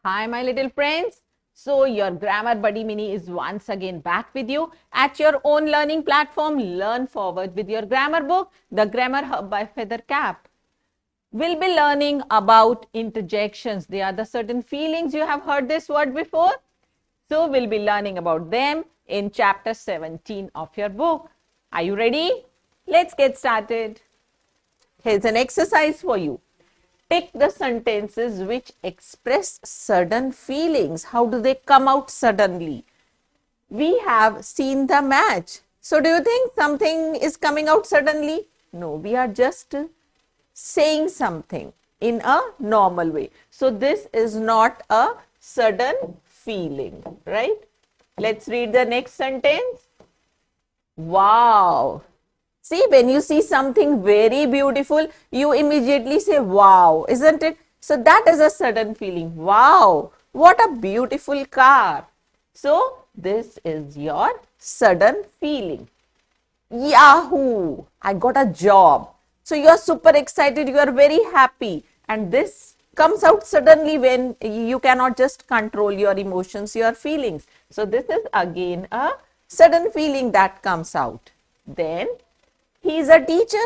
Hi, my little friends. So, your Grammar Buddy Mini is once again back with you at your own learning platform. Learn Forward with your grammar book, The Grammar Hub by Feather Cap. We'll be learning about interjections. They are the certain feelings. You have heard this word before. So, we'll be learning about them in chapter 17 of your book. Are you ready? Let's get started. Here's an exercise for you. Pick the sentences which express sudden feelings. How do they come out suddenly? We have seen the match. So, do you think something is coming out suddenly? No, we are just saying something in a normal way. So, this is not a sudden feeling, right? Let's read the next sentence. Wow. See, when you see something very beautiful, you immediately say, wow, isn't it? So that is a sudden feeling. Wow, what a beautiful car. So this is your sudden feeling. Yahoo, I got a job. So you are super excited, you are very happy. And this comes out suddenly when you cannot just control your emotions, your feelings. So this is again a sudden feeling that comes out. Then he is a teacher.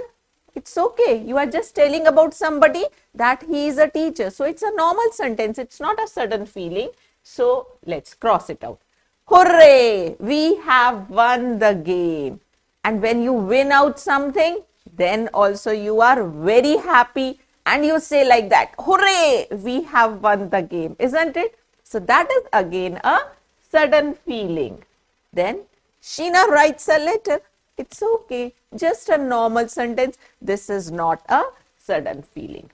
It's okay. You are just telling about somebody that he is a teacher. So it's a normal sentence. It's not a sudden feeling. So let's cross it out. Hooray! We have won the game. And when you win out something, then also you are very happy and you say like that, hooray! We have won the game, isn't it? So that is again a sudden feeling. Then Sheena writes a letter. It's okay, just a normal sentence. This is not a sudden feeling.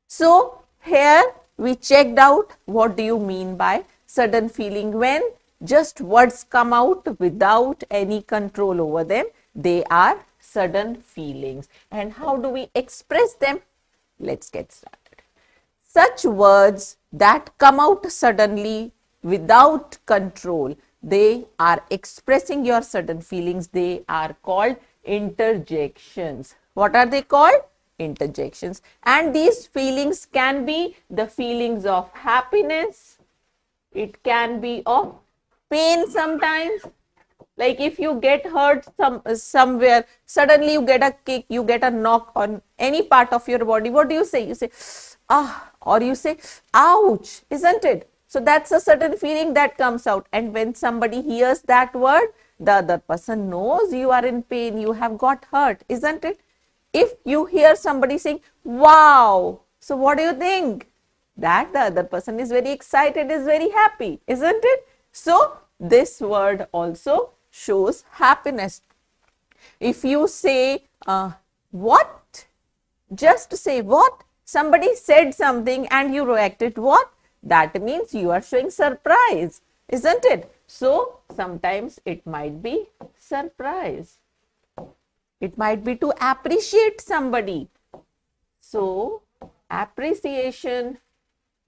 So here we checked out what do you mean by sudden feeling when just words come out without any control over them. They are sudden feelings. And how do we express them? Let's get started. Such words that come out suddenly without control, they are expressing your sudden feelings. They are called interjections. What are they called? Interjections. And these feelings can be the feelings of happiness. It can be of pain sometimes. Like if you get hurt somewhere, suddenly you get a kick, you get a knock on any part of your body. What do you say? You say, ah, or you say, ouch, isn't it? So that's a certain feeling that comes out. And when somebody hears that word, the other person knows you are in pain, you have got hurt, isn't it? If you hear somebody saying, wow, so what do you think? That the other person is very excited, is very happy, isn't it? So this word also shows happiness. If you say, what? Just say what? Somebody said something and you reacted what? That means you are showing surprise, isn't it? So sometimes it might be surprise. It might be to appreciate somebody. So appreciation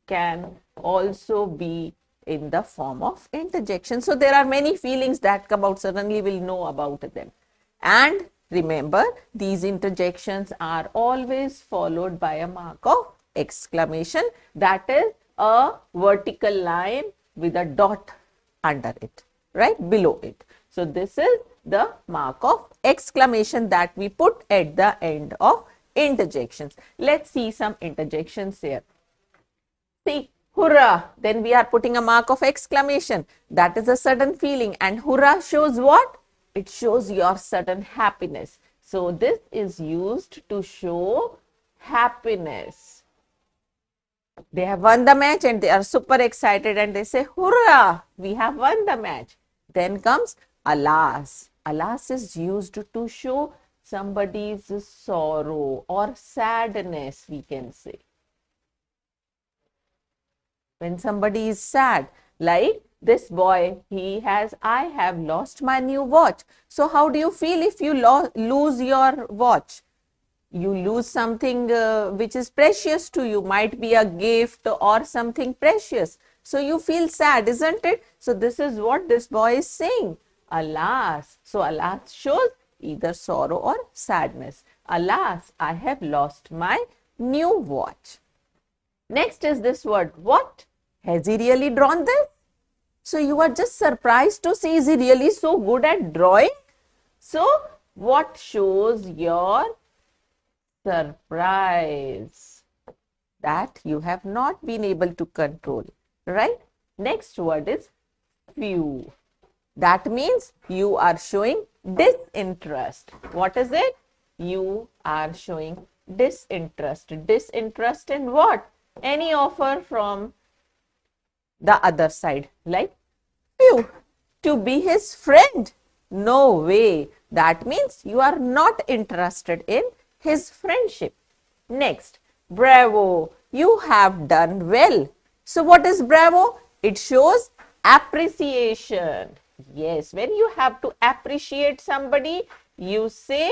can also be in the form of interjection. So there are many feelings that come out. Suddenly we'll know about them. And remember, these interjections are always followed by a mark of exclamation. That is a vertical line with a dot under it, right below it. So this is the mark of exclamation that we put at the end of interjections. Let's see some interjections here. See, hurrah, then we are putting a mark of exclamation. That is a sudden feeling. And hurrah shows what? It shows your sudden happiness. So this is used to show happiness. They have won the match and they are super excited and they say, hurrah, we have won the match. Then comes alas. Alas is used to show somebody's sorrow or sadness, we can say. When somebody is sad, like this boy, I have lost my new watch. So how do you feel if you lose your watch? You lose something which is precious to you, might be a gift or something precious. So you feel sad, isn't it? So this is what this boy is saying. Alas. So alas shows either sorrow or sadness. Alas, I have lost my new watch. Next is this word. What? Has he really drawn this? So you are just surprised to see, is he really so good at drawing? So what shows your surprise? That you have not been able to control, right? Next word is few. That means you are showing disinterest. What is it? You are showing disinterest. Disinterest in what? Any offer from the other side, like few, to be his friend. No way. That means you are not interested in his friendship. Next, bravo. You have done well. So, what is bravo? It shows appreciation. Yes, when you have to appreciate somebody, you say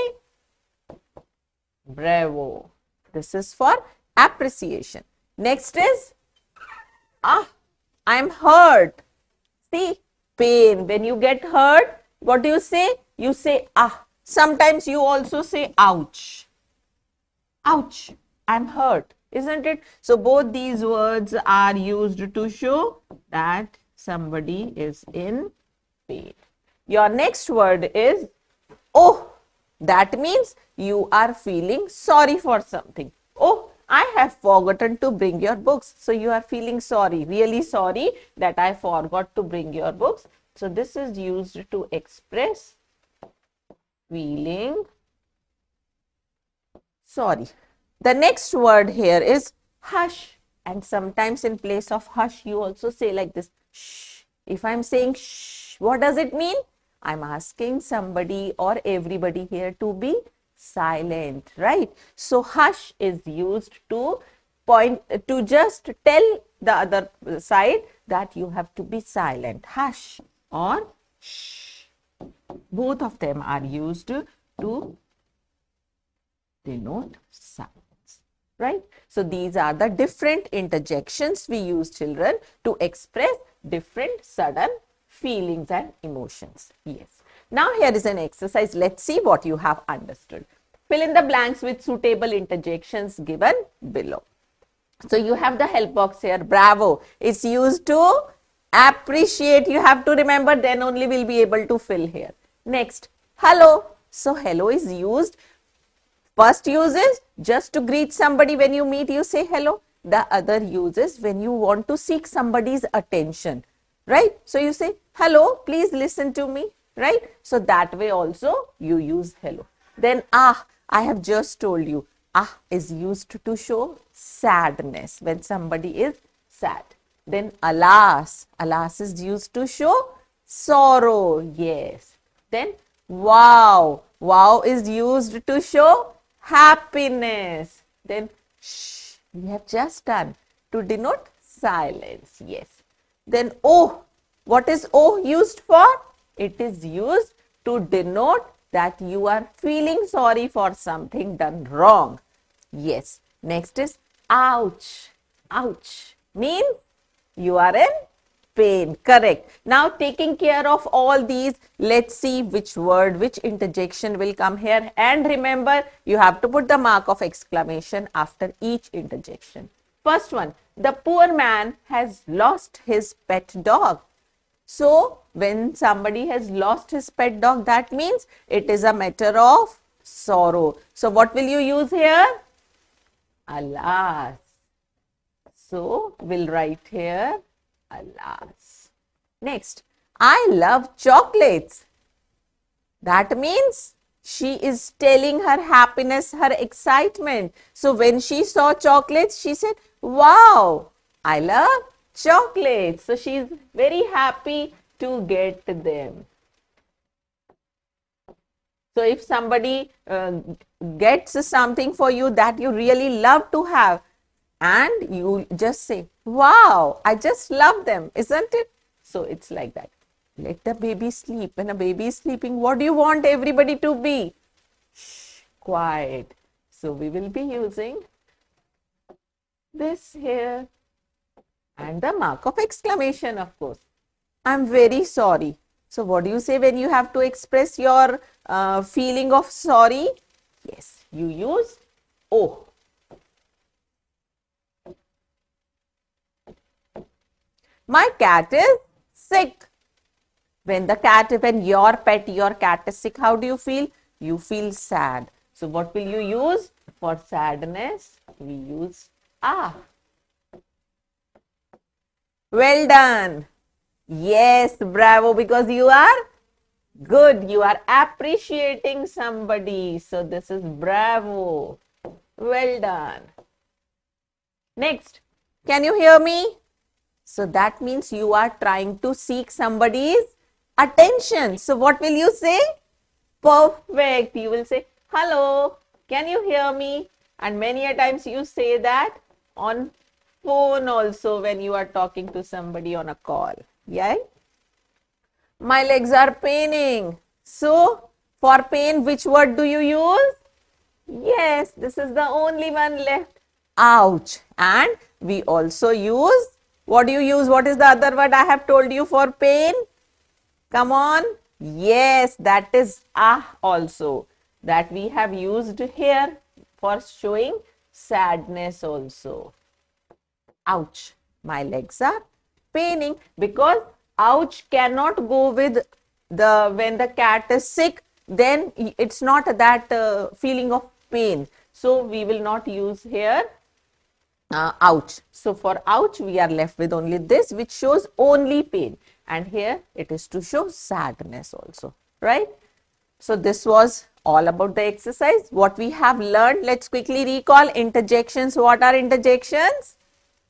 bravo. This is for appreciation. Next is I'm hurt. See, pain. When you get hurt, what do you say? You say ah. Sometimes you also say ouch. Ouch, I'm hurt, isn't it? So both these words are used to show that somebody is in pain. Your next word is oh. That means you are feeling sorry for something. Oh, I have forgotten to bring your books. So you are feeling sorry, really sorry that I forgot to bring your books. So this is used to express feeling sorry. The next word here is hush. And sometimes in place of hush, you also say like this, shh. If I'm saying shh, what does it mean? I'm asking somebody or everybody here to be silent, right? So hush is used to point, to just tell the other side that you have to be silent. Hush or shh. Both of them are used to denote silence, right? So these are the different interjections we use, children, to express different sudden feelings and emotions. Yes. Now here is an exercise. Let's see what you have understood. Fill in the blanks with suitable interjections given below. So you have the help box here. Bravo. It's used to appreciate. You have to remember, then only we'll be able to fill here. Next, hello. So hello is used. First use is just to greet somebody. When you meet, you say hello. The other use is when you want to seek somebody's attention, right? So you say, hello, please listen to me, right? So that way also you use hello. Then I have just told you, is used to show sadness when somebody is sad. Then alas is used to show sorrow, yes. Then wow is used to show happiness. Then shh, we have just done to denote silence, yes. Then oh, what is oh used for? It is used to denote that you are feeling sorry for something done wrong. Yes. Next is ouch. Ouch means you are in pain. Correct. Now taking care of all these, let's see which word, which interjection will come here. And remember, you have to put the mark of exclamation after each interjection. First one, the poor man has lost his pet dog. So when somebody has lost his pet dog, that means it is a matter of sorrow. So what will you use here? Alas. So we'll write here alas. Next, I love chocolates. That means she is telling her happiness, her excitement. So when she saw chocolates, she said, wow, I love chocolates. So she is very happy to get them. So if somebody gets something for you that you really love to have, and you just say, wow, I just love them, isn't it? So it's like that. Let the baby sleep. When a baby is sleeping, what do you want everybody to be? Shh, quiet. So we will be using this here and the mark of exclamation, of course. I'm very sorry. So what do you say when you have to express your feeling of sorry? Yes, you use oh. My cat is sick. When your pet, your cat is sick, how do you feel? You feel sad. So what will you use? For sadness, we use ah. Well done. Yes, bravo, because you are good. You are appreciating somebody. So this is bravo. Well done. Next, can you hear me? So that means you are trying to seek somebody's attention. So what will you say? Perfect. You will say, hello, can you hear me? And many a times you say that on phone also when you are talking to somebody on a call. Yeah? My legs are paining. So for pain, which word do you use? Yes, this is the only one left. Ouch. And we also use, what do you use? What is the other word I have told you for pain? Come on. Yes, that is ah also. That we have used here for showing sadness also. Ouch. My legs are paining, because ouch cannot go with the when the cat is sick, then it's not that feeling of pain. So we will not use here ouch. So for ouch, we are left with only this, which shows only pain. And here it is to show sadness also, right? So this was all about the exercise. What we have learned, let's quickly recall interjections. What are interjections?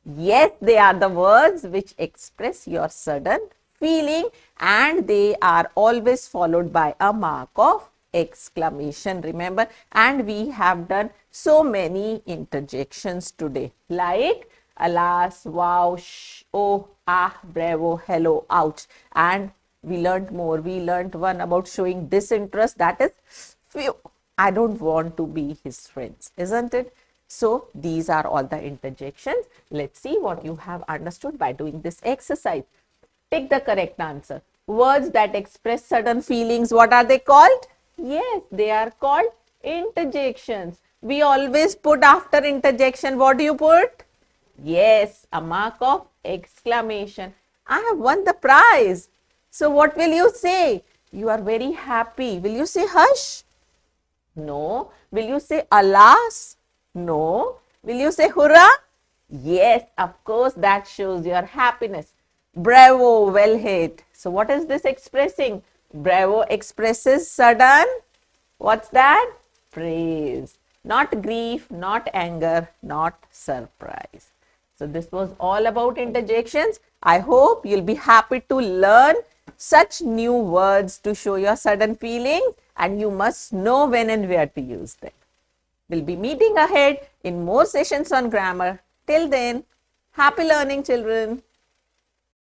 Yes, they are the words which express your sudden feeling, and they are always followed by a mark of exclamation. Remember, and we have done so many interjections today, like alas, wow, shh, oh, ah, bravo, hello, ouch. And we learned more. We learned one about showing disinterest, that is, phew, I don't want to be his friends, isn't it? So these are all the interjections. Let's see what you have understood by doing this exercise. Pick the correct answer. Words that express certain feelings, what are they called? Yes, they are called interjections. We always put after interjection, what do you put? Yes, a mark of exclamation. I have won the prize. So what will you say? You are very happy. Will you say hush? No. Will you say alas? No. Will you say hurrah? Yes, of course, that shows your happiness. Bravo, well hit. So what is this expressing? Bravo expresses sudden, what's that? Praise. Not grief, not anger, not surprise. So this was all about interjections. I hope you'll be happy to learn such new words to show your sudden feelings, and you must know when and where to use them. We'll be meeting ahead in more sessions on grammar. Till then, happy learning, children.